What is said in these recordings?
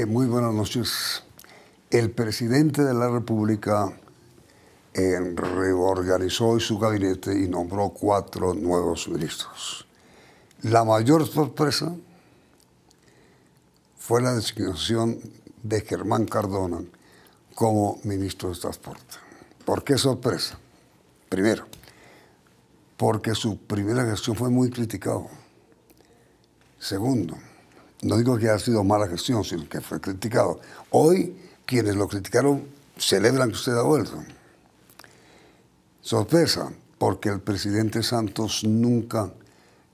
Muy buenas noches. El presidente de la República reorganizó su gabinete y nombró 4 nuevos ministros. La mayor sorpresa fue la designación de Germán Cardona como ministro de Transporte. ¿Por qué sorpresa? Primero, porque su primera gestión fue muy criticado. Segundo, no digo que haya sido mala gestión, sino que fue criticado. Hoy, quienes lo criticaron celebran que usted ha vuelto. Sorpresa, porque el presidente Santos nunca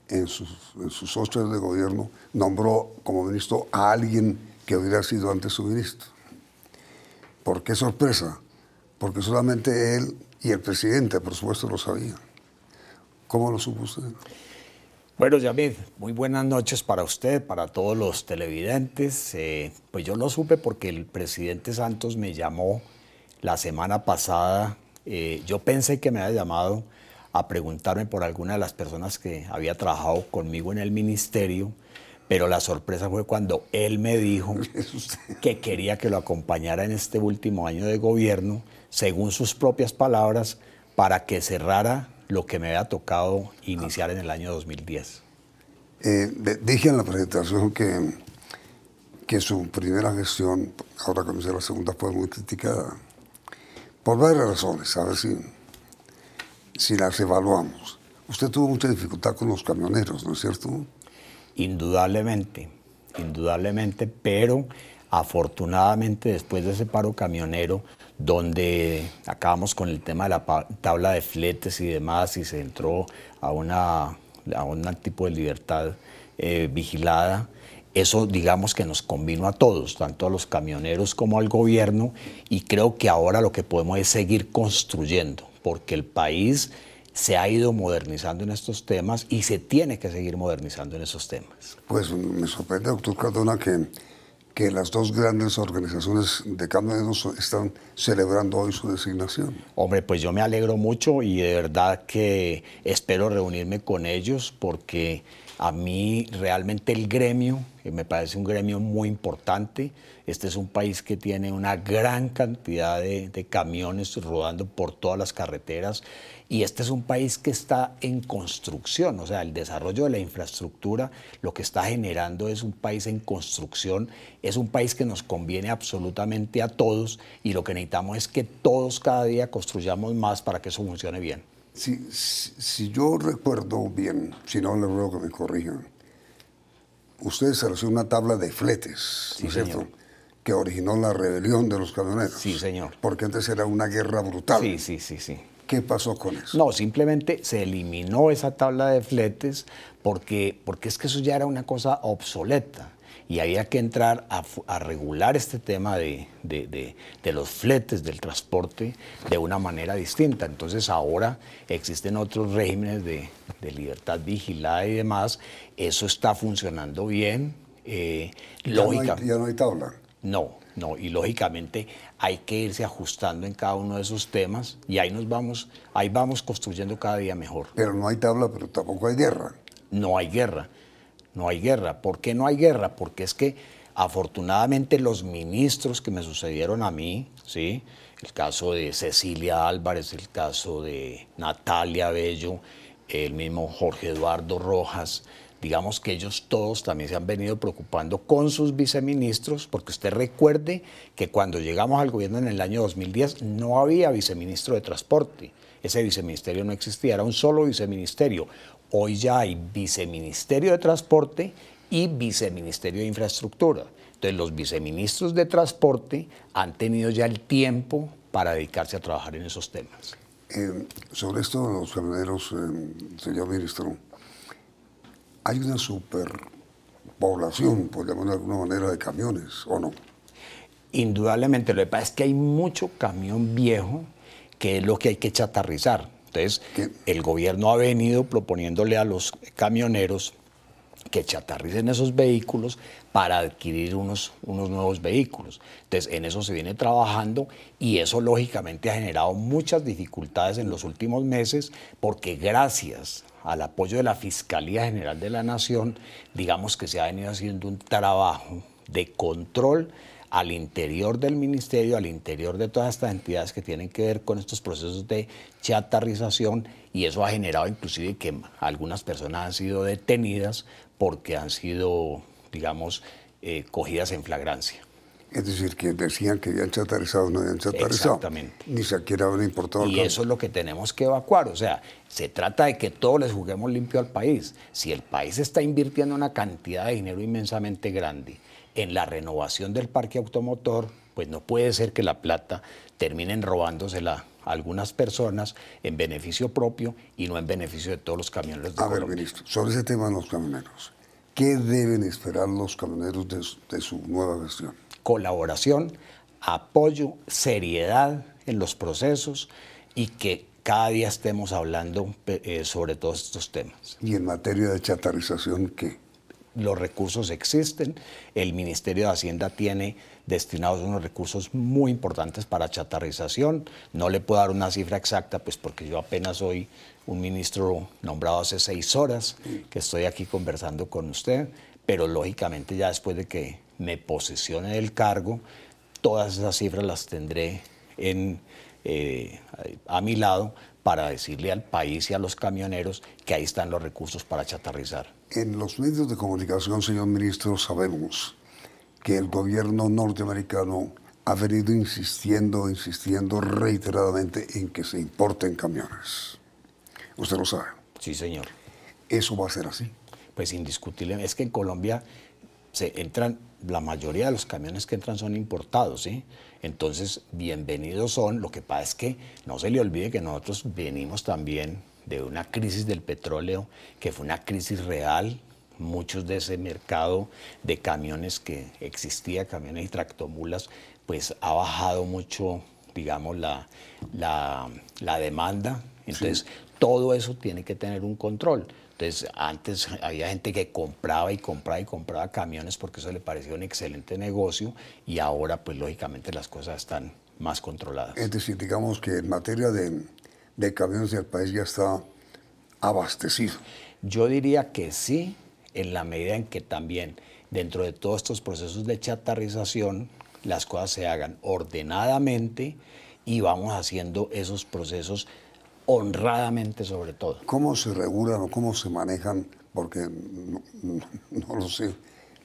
en sus 8 años de gobierno nombró como ministro a alguien que hubiera sido antes su ministro. ¿Por qué sorpresa? Porque solamente él y el presidente, por supuesto, lo sabían. ¿Cómo lo supo usted? Bueno, Yamid, muy buenas noches para usted, para todos los televidentes. Pues yo lo supe porque el presidente Santos me llamó la semana pasada. Yo pensé que me había llamado a preguntarme por alguna de las personas que había trabajado conmigo en el ministerio, pero la sorpresa fue cuando él me dijo que quería que lo acompañara en este último año de gobierno, según sus propias palabras, para que cerrara lo que me había tocado iniciar en el año 2010. Dije en la presentación que su primera gestión, ahora que la segunda, fue muy criticada, por varias razones, a ver si las evaluamos. Usted tuvo mucha dificultad con los camioneros, ¿no es cierto? Indudablemente, pero afortunadamente después de ese paro camionero, donde acabamos con el tema de la tabla de fletes y demás, y se entró a un tipo de libertad vigilada, eso digamos que nos convino a todos, tanto a los camioneros como al gobierno, y creo que ahora lo que podemos es seguir construyendo, porque el país se ha ido modernizando en estos temas y se tiene que seguir modernizando en esos temas. Pues me sorprende, doctor Cardona, que las 2 grandes organizaciones de camioneros están celebrando hoy su designación. Hombre, pues yo me alegro mucho y de verdad que espero reunirme con ellos porque a mí realmente el gremio me parece un gremio muy importante. Este es un país que tiene una gran cantidad de camiones rodando por todas las carreteras y este es un país que está en construcción, o sea, el desarrollo de la infraestructura lo que está generando es un país en construcción, es un país que nos conviene absolutamente a todos y lo que necesitamos es que todos cada día construyamos más para que eso funcione bien. Si yo recuerdo bien, si no le ruego que me corrijan, usted estableció una tabla de fletes, Sí, ¿no es cierto?, señor. que originó la rebelión de los camioneros. Sí, señor. Porque antes era una guerra brutal. Sí. ¿Qué pasó con eso? No, simplemente se eliminó esa tabla de fletes porque es que eso ya era una cosa obsoleta y había que entrar a regular este tema de los fletes, del transporte, de una manera distinta. Entonces ahora existen otros regímenes de libertad vigilada y demás. Eso está funcionando bien. Ya no hay tabla. No, y lógicamente hay que irse ajustando en cada uno de esos temas y ahí vamos construyendo cada día mejor. Pero no hay tabla, pero tampoco hay guerra. No hay guerra. ¿Por qué no hay guerra? Porque es que afortunadamente los ministros que me sucedieron a mí, ¿sí?, el caso de Cecilia Álvarez, el caso de Natalia Bello, el mismo Jorge Eduardo Rojas, digamos que ellos todos también se han venido preocupando con sus viceministros, porque usted recuerde que cuando llegamos al gobierno en el año 2010 no había viceministro de transporte, ese viceministerio no existía, era un solo viceministerio. Hoy ya hay viceministerio de transporte y viceministerio de infraestructura. Entonces los viceministros de transporte han tenido ya el tiempo para dedicarse a trabajar en esos temas. Sobre esto de los camioneros, señor ministro, ¿hay una superpoblación, por llamarlo de alguna manera, de camiones o no? Indudablemente, lo que pasa es que hay mucho camión viejo que es lo que hay que chatarrizar. Entonces, el gobierno ha venido proponiéndole a los camioneros que chatarricen esos vehículos para adquirir unos nuevos vehículos. Entonces, en eso se viene trabajando y eso lógicamente ha generado muchas dificultades en los últimos meses porque gracias al apoyo de la Fiscalía General de la Nación, digamos que se ha venido haciendo un trabajo de control al interior del ministerio, al interior de todas estas entidades que tienen que ver con estos procesos de chatarrización, y eso ha generado inclusive que algunas personas han sido detenidas porque han sido, digamos, cogidas en flagrancia. Es decir, que decían que habían chatarizado, no habían chatarizado. Exactamente. Ni siquiera habían importado. Y eso es lo que tenemos que evacuar. O sea, se trata de que todos les juguemos limpio al país. Si el país está invirtiendo una cantidad de dinero inmensamente grande en la renovación del parque automotor, pues no puede ser que la plata terminen robándosela a algunas personas en beneficio propio y no en beneficio de todos los camioneros de Colombia. A ver, ministro, sobre ese tema de los camioneros, ¿qué deben esperar los camioneros de su nueva gestión? Colaboración, apoyo, seriedad en los procesos y que cada día estemos hablando sobre todos estos temas. Y en materia de chatarrización, ¿qué? Los recursos existen, el Ministerio de Hacienda tiene destinados unos recursos muy importantes para chatarrización. No le puedo dar una cifra exacta, pues porque yo apenas soy un ministro nombrado hace 6 horas, que estoy aquí conversando con usted, pero lógicamente ya después de que me posesione del cargo, todas esas cifras las tendré a mi lado para decirle al país y a los camioneros que ahí están los recursos para chatarrizar. En los medios de comunicación, señor ministro, sabemos que el gobierno norteamericano ha venido insistiendo reiteradamente en que se importen camiones. Usted lo sabe. Sí, señor. ¿Eso va a ser así? Pues indiscutiblemente. Es que en Colombia la mayoría de los camiones que entran son importados, ¿sí? Entonces, bienvenidos son. Lo que pasa es que no se le olvide que nosotros venimos también de una crisis del petróleo, que fue una crisis real. Muchos de ese mercado de camiones que existía, camiones y tractomulas, pues ha bajado mucho, digamos, la demanda. Entonces, todo eso tiene que tener un control. Entonces, antes había gente que compraba y compraba camiones porque eso le parecía un excelente negocio, y ahora, pues, lógicamente las cosas están más controladas. Es decir, digamos que en materia de camiones el país ya está abastecido. Yo diría que sí, en la medida en que también dentro de todos estos procesos de chatarrización las cosas se hagan ordenadamente y vamos haciendo esos procesos honradamente, sobre todo. ¿Cómo se regulan o cómo se manejan, porque no lo sé,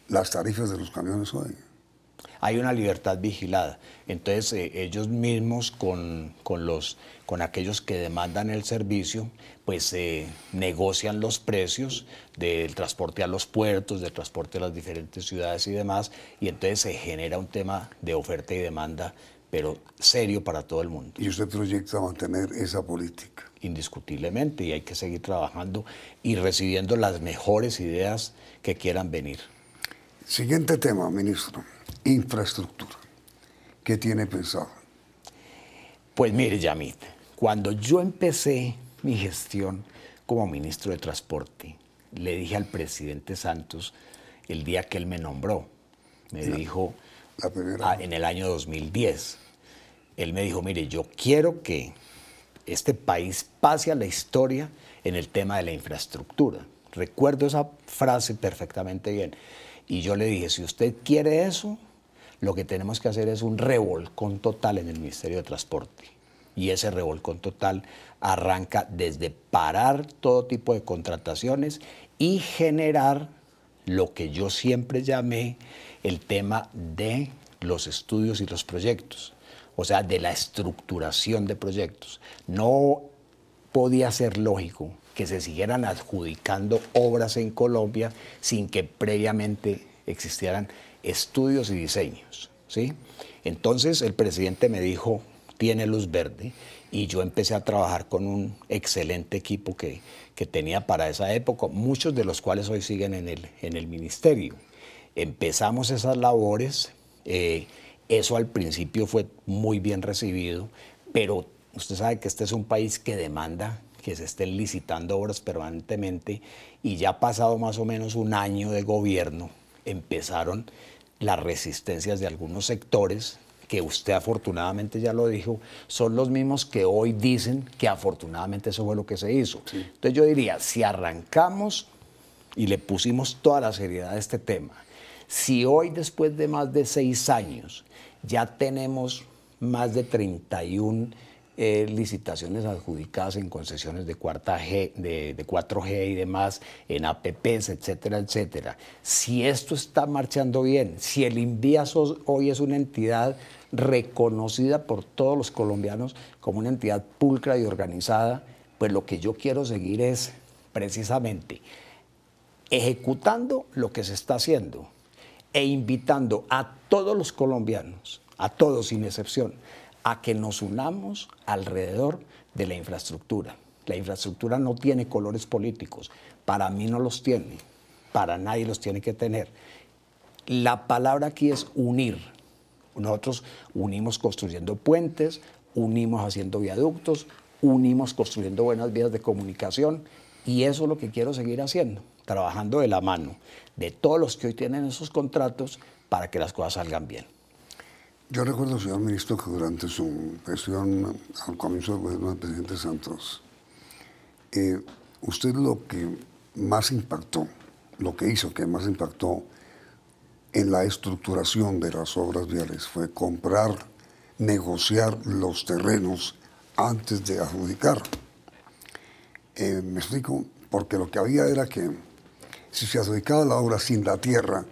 las tarifas de los camiones hoy? Hay una libertad vigilada. Entonces, ellos mismos con aquellos que demandan el servicio, pues negocian los precios del transporte a los puertos, del transporte a las diferentes ciudades y demás, y entonces se genera un tema de oferta y demanda, pero serio para todo el mundo. ¿Y usted proyecta mantener esa política? Indiscutiblemente, y hay que seguir trabajando y recibiendo las mejores ideas que quieran venir. Siguiente tema, ministro. Infraestructura. ¿Qué tiene pensado? Pues mire, Yamit, cuando yo empecé mi gestión como ministro de Transporte, le dije al presidente Santos, el día que él me nombró, dijo, en el año 2010, él me dijo, mire, yo quiero que este país pase a la historia en el tema de la infraestructura. Recuerdo esa frase perfectamente bien. Y yo le dije, si usted quiere eso, lo que tenemos que hacer es un revolcón total en el Ministerio de Transporte. Y ese revolcón total arranca desde parar todo tipo de contrataciones y generar lo que yo siempre llamé el tema de los estudios y los proyectos, o sea, de la estructuración de proyectos. No podía ser lógico que se siguieran adjudicando obras en Colombia sin que previamente existieran estudios y diseños, ¿sí? Entonces el presidente me dijo, tiene luz verde, y yo empecé a trabajar con un excelente equipo que tenía para esa época, muchos de los cuales hoy siguen en el ministerio. Empezamos esas labores, eso al principio fue muy bien recibido, pero usted sabe que este es un país que demanda que se estén licitando obras permanentemente, y ya pasado más o menos un año de gobierno empezaron las resistencias de algunos sectores que usted afortunadamente ya lo dijo, son los mismos que hoy dicen que afortunadamente eso fue lo que se hizo. Sí. Entonces yo diría, si arrancamos y le pusimos toda la seriedad a este tema, Si hoy, después de más de 6 años, ya tenemos más de 31 licitaciones adjudicadas en concesiones de 4G y demás, en APPs, etcétera, etcétera. Si esto está marchando bien, si el INVIAS hoy es una entidad reconocida por todos los colombianos como una entidad pulcra y organizada, pues lo que yo quiero seguir es precisamente ejecutando lo que se está haciendo e invitando a todos los colombianos, a todos sin excepción, a que nos unamos alrededor de la infraestructura. La infraestructura no tiene colores políticos, para mí no los tiene, para nadie los tiene que tener. La palabra aquí es unir. Nosotros unimos construyendo puentes, unimos haciendo viaductos, unimos construyendo buenas vías de comunicación, y eso es lo que quiero seguir haciendo, trabajando de la mano de todos los que hoy tienen esos contratos para que las cosas salgan bien. Yo recuerdo, señor ministro, que durante su gestión al comienzo del gobierno del presidente Santos, usted lo que más impactó, lo que hizo que más impactó en la estructuración de las obras viales fue comprar, negociar los terrenos antes de adjudicar. Me explico, porque lo que había era que si se adjudicaba la obra sin la tierra,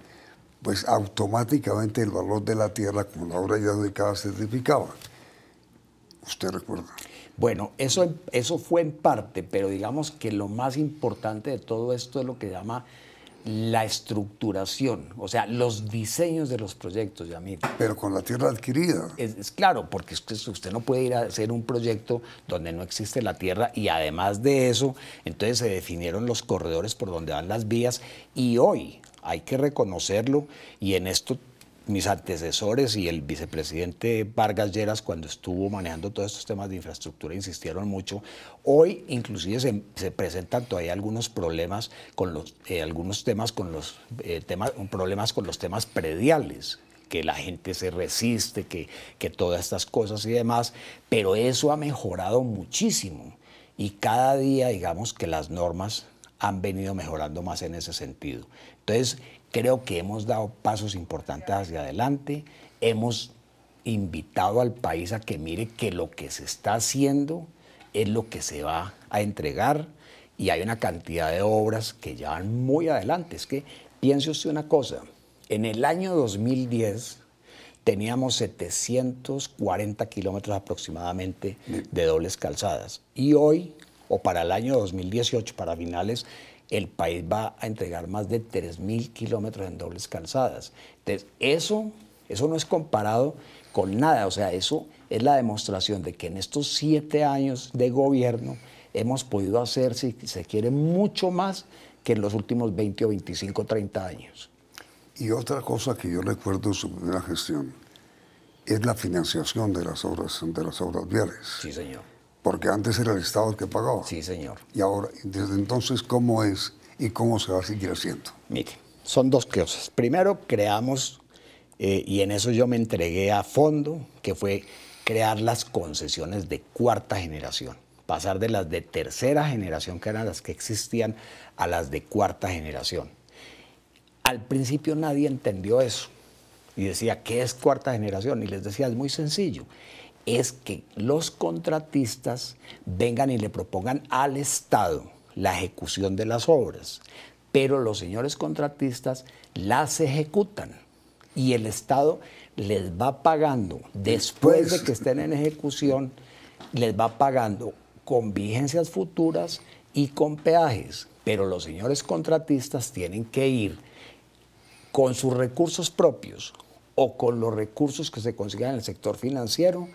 pues automáticamente el valor de la tierra con la obra ya adjudicada se triplicaba. ¿Usted recuerda? Bueno, eso fue en parte, pero digamos que lo más importante de todo esto es lo que llama la estructuración, o sea, los diseños de los proyectos, Yamil. Pero con la tierra adquirida. Es claro, porque usted no puede ir a hacer un proyecto donde no existe la tierra, y además de eso, entonces se definieron los corredores por donde van las vías, y hoy hay que reconocerlo, y en esto mis antecesores y el vicepresidente Vargas Lleras, cuando estuvo manejando todos estos temas de infraestructura, insistieron mucho. Hoy inclusive se presentan todavía algunos problemas con los problemas con los temas prediales, que la gente se resiste, que todas estas cosas y demás, pero eso ha mejorado muchísimo, y cada día digamos que las normas han venido mejorando más en ese sentido. Entonces, creo que hemos dado pasos importantes hacia adelante, hemos invitado al país a que mire que lo que se está haciendo es lo que se va a entregar, y hay una cantidad de obras que ya van muy adelante. Es que piense usted una cosa, en el año 2010 teníamos 740 kilómetros aproximadamente de dobles calzadas, y hoy, o para el año 2018, para finales, el país va a entregar más de 3.000 kilómetros en dobles calzadas. Entonces, eso no es comparado con nada. O sea, eso es la demostración de que en estos 7 años de gobierno hemos podido hacer, si se quiere, mucho más que en los últimos 20 o 25, 30 años. Y otra cosa que yo recuerdo de su primera gestión es la financiación de las obras viales. Sí, señor. Porque antes era el Estado el que pagaba. Sí, señor. Y ahora, desde entonces, ¿cómo es y cómo se va a seguir haciendo? Mire, son dos cosas. Primero, creamos, y en eso yo me entregué a fondo, que fue crear las concesiones de cuarta generación. Pasar de las de tercera generación, que eran las que existían, a las de cuarta generación. Al principio nadie entendió eso. Y decía, ¿qué es cuarta generación? Y les decía, es muy sencillo. Es que los contratistas vengan y le propongan al Estado la ejecución de las obras, pero los señores contratistas las ejecutan, y el Estado les va pagando, después de que estén en ejecución, les va pagando con vigencias futuras y con peajes, pero los señores contratistas tienen que ir con sus recursos propios o con los recursos que se consigan en el sector financiero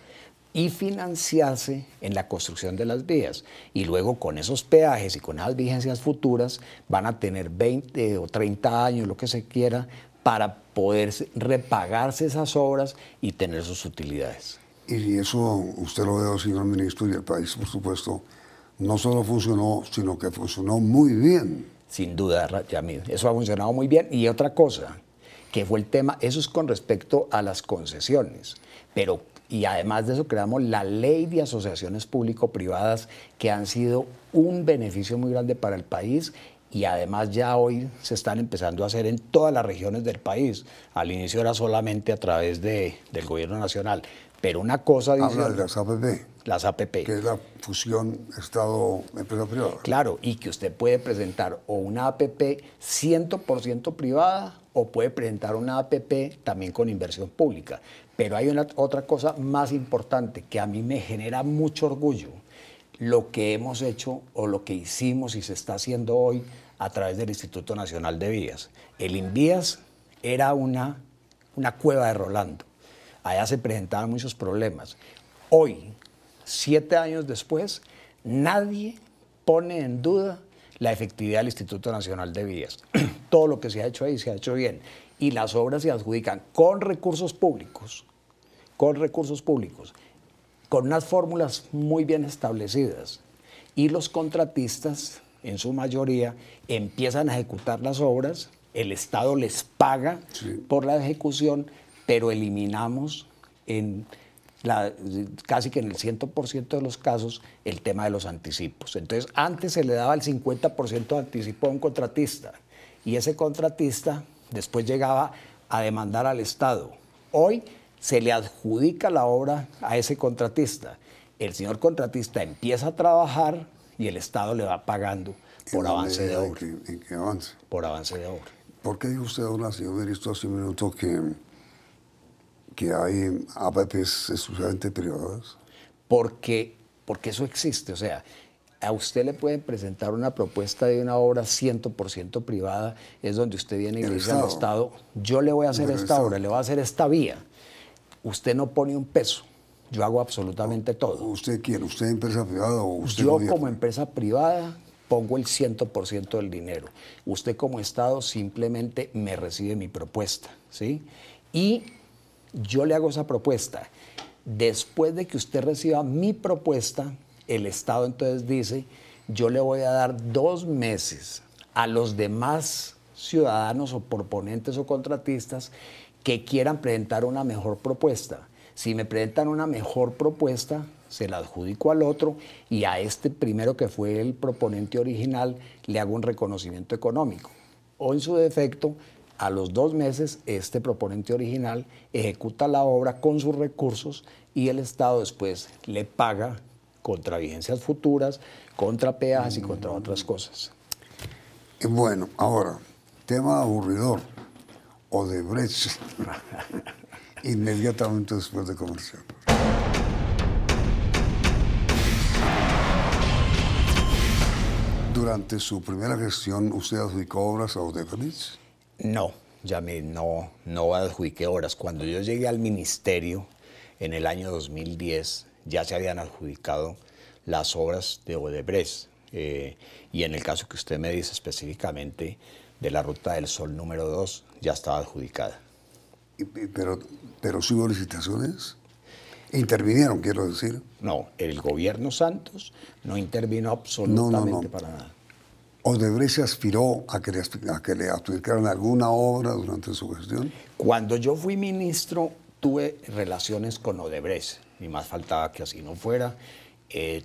y financiarse en la construcción de las vías. Y luego con esos peajes y con esas vigencias futuras van a tener 20 o 30 años, lo que se quiera, para poder repagarse esas obras y tener sus utilidades. Y eso usted lo ve, señor ministro, y el país, por supuesto, no solo funcionó, sino que funcionó muy bien. Sin duda, Yamil, eso ha funcionado muy bien. Y otra cosa, que fue el tema, eso es con respecto a las concesiones, pero y además de eso creamos la ley de asociaciones público-privadas, que han sido un beneficio muy grande para el país, y además ya hoy se están empezando a hacer en todas las regiones del país. Al inicio era solamente a través del gobierno nacional, pero una cosa Habla adicional. de las APP. Las APP. Que es la fusión Estado-empresa privada. Claro, y que usted puede presentar o una APP 100% privada o puede presentar una APP también con inversión pública. Pero hay otra cosa más importante que a mí me genera mucho orgullo. Lo que hemos hecho o lo que hicimos y se está haciendo hoy a través del Instituto Nacional de Vías. El INVÍAS era una cueva de Rolando. Allá se presentaban muchos problemas. Hoy, 7 años después, nadie pone en duda la efectividad del Instituto Nacional de Vías. Todo lo que se ha hecho ahí se ha hecho bien. Y las obras se adjudican con recursos públicos, con unas fórmulas muy bien establecidas. Y los contratistas, en su mayoría, empiezan a ejecutar las obras, el Estado les paga por la ejecución, pero eliminamos casi que en el 100% de los casos el tema de los anticipos. Entonces, antes se le daba el 50% de anticipo a un contratista y ese contratista después llegaba a demandar al Estado. Hoy se le adjudica la obra a ese contratista. El señor contratista empieza a trabajar y el Estado le va pagando por avance de obra. ¿En qué avance? Por avance de obra. ¿Por qué dijo usted ahora, señor ministro, hace un minuto que hay APPs exclusivamente privadas? Porque eso existe. O sea, a usted le pueden presentar una propuesta de una obra 100% privada, es donde usted viene y le dice al Estado, yo le voy a hacer esta obra, le voy a hacer esta vía. Usted no pone un peso, yo hago absolutamente todo. ¿Usted quién? ¿Usted empresa privada o usted Yo gobierno? como empresa privada pongo el 100% del dinero. Usted como Estado simplemente me recibe mi propuesta, ¿sí? Y yo le hago esa propuesta. Después de que usted reciba mi propuesta, el Estado entonces dice, yo le voy a dar 2 meses a los demás ciudadanos o proponentes o contratistas que quieran presentar una mejor propuesta. Si me presentan una mejor propuesta, se la adjudico al otro y a este primero que fue el proponente original le hago un reconocimiento económico. O en su defecto, a los 2 meses, este proponente original ejecuta la obra con sus recursos y el Estado después le paga contra vigencias futuras, contra peajes y contra otras cosas. Bueno, ahora, tema aburridor, Odebrecht, inmediatamente después de comercial. Durante su primera gestión, ¿usted adjudicó obras a Odebrecht? No, Yamil, no adjudiqué obras. Cuando yo llegué al ministerio en el año 2010, ya se habían adjudicado las obras de Odebrecht. Y en el caso que usted me dice específicamente de la Ruta del Sol número 2, ya estaba adjudicada. Pero sí hubo licitaciones. ¿Intervinieron, quiero decir? No, el gobierno Santos no intervino absolutamente para nada. ¿Odebrecht aspiró a que le adjudicaran alguna obra durante su gestión? Cuando yo fui ministro, tuve relaciones con Odebrecht, y más faltaba que así no fuera.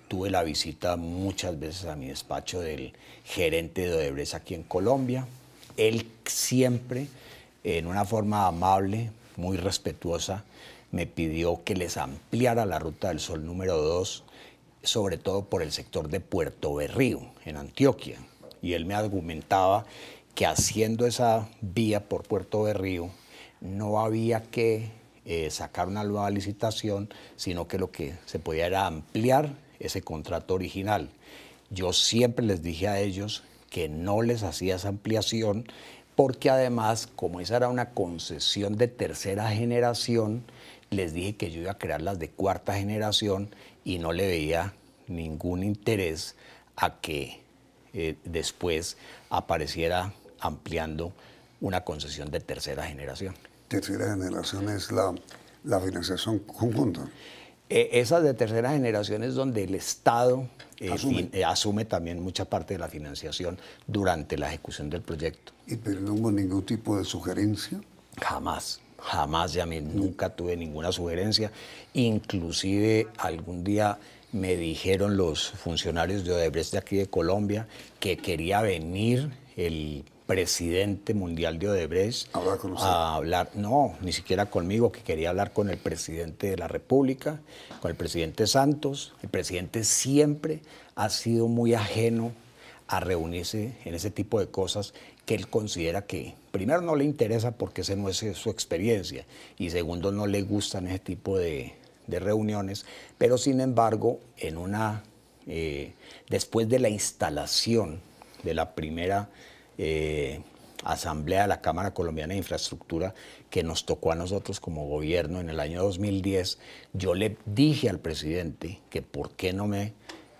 Tuve la visita muchas veces a mi despacho del gerente de Odebrecht aquí en Colombia. Él siempre, en una forma amable, muy respetuosa, me pidió que les ampliara la Ruta del Sol número 2, sobre todo por el sector de Puerto Berrío, en Antioquia. Y él me argumentaba que haciendo esa vía por Puerto Berrío no había que sacar una nueva licitación, sino que lo que se podía era ampliar ese contrato original. Yo siempre les dije a ellos que no les hacía esa ampliación porque además, como esa era una concesión de tercera generación, les dije que yo iba a crear las de cuarta generación y no le veía ningún interés a que después apareciera ampliando una concesión de tercera generación. Tercera generación es la financiación conjunta. Esas de tercera generación es donde el Estado asume también mucha parte de la financiación durante la ejecución del proyecto. ¿Y pero no hubo ningún tipo de sugerencia? Jamás, nunca tuve ninguna sugerencia. Inclusive algún día me dijeron los funcionarios de Odebrecht de aquí de Colombia que quería venir el presidente mundial de Odebrecht a hablar, no, ni siquiera conmigo, que quería hablar con el presidente de la República, con el presidente Santos. El presidente siempre ha sido muy ajeno a reunirse en ese tipo de cosas que él considera que, primero, no le interesa porque esa no es su experiencia, y segundo, no le gustan ese tipo de reuniones, pero sin embargo, después de la instalación de la primera asamblea de la Cámara Colombiana de Infraestructura que nos tocó a nosotros como gobierno en el año 2010, yo le dije al presidente que por qué no me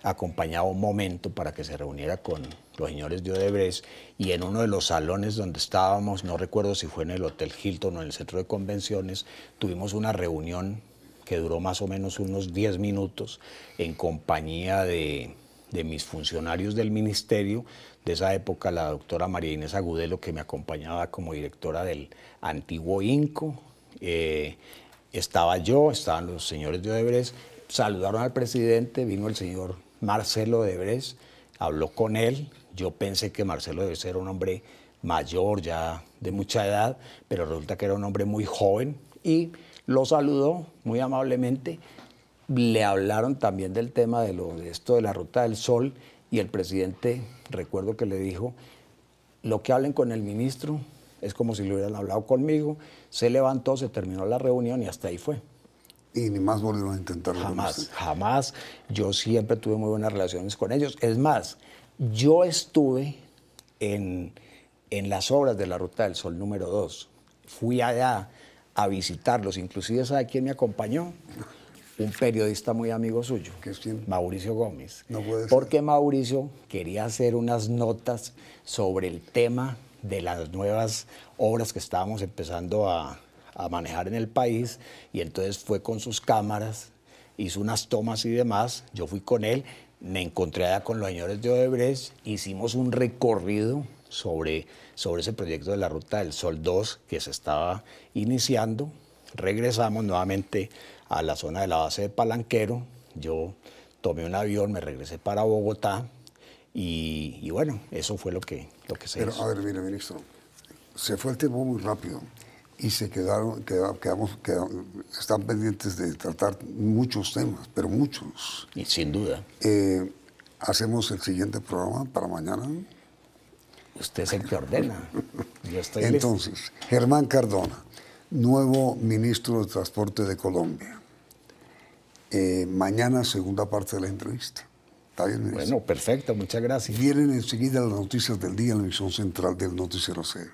acompañaba un momento para que se reuniera con los señores de Odebrecht, y en uno de los salones donde estábamos, no recuerdo si fue en el Hotel Hilton o en el Centro de Convenciones, tuvimos una reunión que duró más o menos unos 10 minutos en compañía de mis funcionarios del ministerio. De esa época, la doctora María Inés Agudelo, que me acompañaba como directora del antiguo INCO, estaba yo, estaban los señores de Odebrecht, saludaron al presidente, vino el señor Marcelo Odebrecht, habló con él. Yo pensé que Marcelo Odebrecht era un hombre mayor, ya de mucha edad, pero resulta que era un hombre muy joven, y lo saludó muy amablemente. Le hablaron también del tema de esto de la Ruta del Sol, y el presidente, recuerdo que le dijo, lo que hablen con el ministro es como si lo hubieran hablado conmigo. Se levantó, se terminó la reunión y hasta ahí fue. Y ni más volvieron a intentarlo. Jamás, jamás. Yo siempre tuve muy buenas relaciones con ellos. Es más, yo estuve en las obras de la Ruta del Sol número 2. Fui allá a visitarlos. Inclusive, ¿sabe quién me acompañó? Un periodista muy amigo suyo. ¿Qué es quién? Mauricio Gómez. No puede ser. Porque Mauricio quería hacer unas notas sobre el tema de las nuevas obras que estábamos empezando a manejar en el país, y entonces fue con sus cámaras, hizo unas tomas y demás. Yo fui con él, me encontré allá con los señores de Odebrecht, hicimos un recorrido sobre ese proyecto de la Ruta del Sol 2 que se estaba iniciando. Regresamos nuevamente a la zona de la base de Palanquero. Yo tomé un avión, me regresé para Bogotá, y bueno, eso fue lo que se hizo. Pero, a ver, mire, ministro, se fue el tiempo muy rápido y se están pendientes de tratar muchos temas, pero muchos. Y sin duda. ¿Hacemos el siguiente programa para mañana? Usted es el que ordena. Yo estoy Entonces, listo. Germán Cardona, nuevo ministro de Transporte de Colombia. Mañana, segunda parte de la entrevista. ¿Está bien, ministro? Bueno, perfecto, muchas gracias. Vienen enseguida las noticias del día en la emisión central del Noticiero CR.